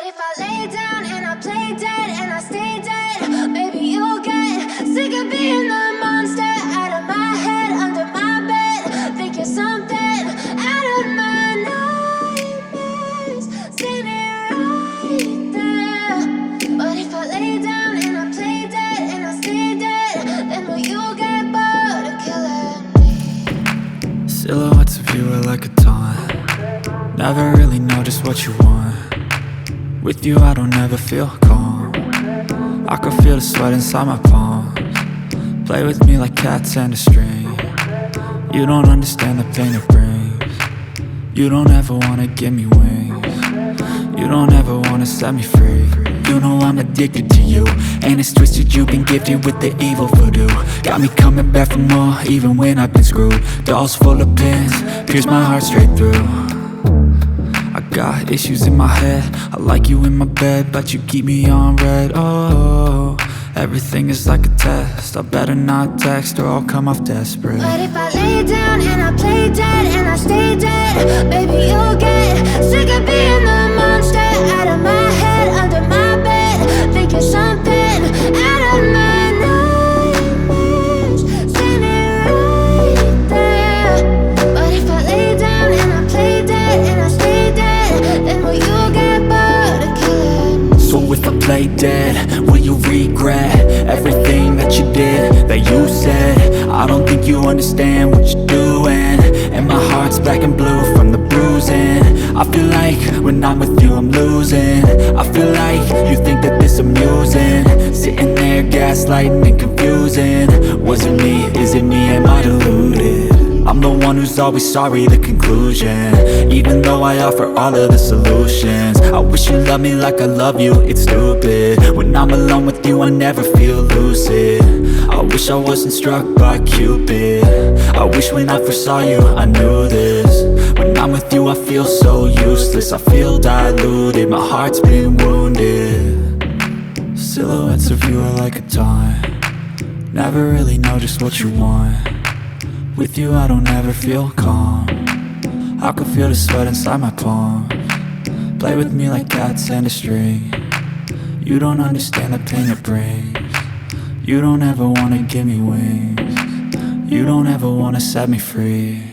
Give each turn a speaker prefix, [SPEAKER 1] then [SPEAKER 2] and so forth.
[SPEAKER 1] if I lay down and I play dead and I stay dead, maybe you'll get sick of being the monster out of my head, under my bed. Think you're something out of my nightmares, standing right there. But if I lay down and I play dead and I stay dead, then will you get bored of killing me?
[SPEAKER 2] Silhouettes of you are like a taunt. Never really know just what you want. With you I don't ever feel calm. I can feel the sweat inside my palms. Play with me like cats and a string. You don't understand the pain it brings. You don't ever wanna give me wings. You don't ever wanna set me free. You know I'm addicted to you, and it's twisted, you've been gifted with the evil voodoo. Got me coming back for more, even when I've been screwed. Dolls full of pins, pierce my heart straight through. I got issues in my head, I like you in my bed, but you keep me on red. Oh, everything is like a test, I better not text or I'll come off desperate.
[SPEAKER 1] But if I lay down and I play dead and I stay dead, baby you'll get sick of being the monster out of my head, under my bed. Think you're something out of my nightmares, standing right there. But if I lay down and I play dead and I stay dead, then will you get bored of killing me?
[SPEAKER 2] So if I play dead, will you regret everything that you did, that you said? I don't think you understand what you're doing, and my heart's black and blue from the bruising. I feel like when I'm with you I'm losing. I feel like you think that this amusing, sitting there gaslighting and confusing. Was it me? Is it me? Am I deluded? I'm the one who's always sorry, the conclusion, even though I offer all of the solutions. I wish you loved me like I love you, it's stupid. When I'm alone with you I never feel lucid. I wish I wasn't struck by Cupid. I wish when I first saw you I knew this. When I'm with you I feel so useless, I feel diluted, my heart's been wounded. Silhouettes of you are like a taunt. Never really know just what you want. With you I don't ever feel calm. I can feel the sweat inside my palms. Play with me like cats and a string. You don't understand the pain it brings. You don't ever wanna give me wings. You don't ever wanna set me free.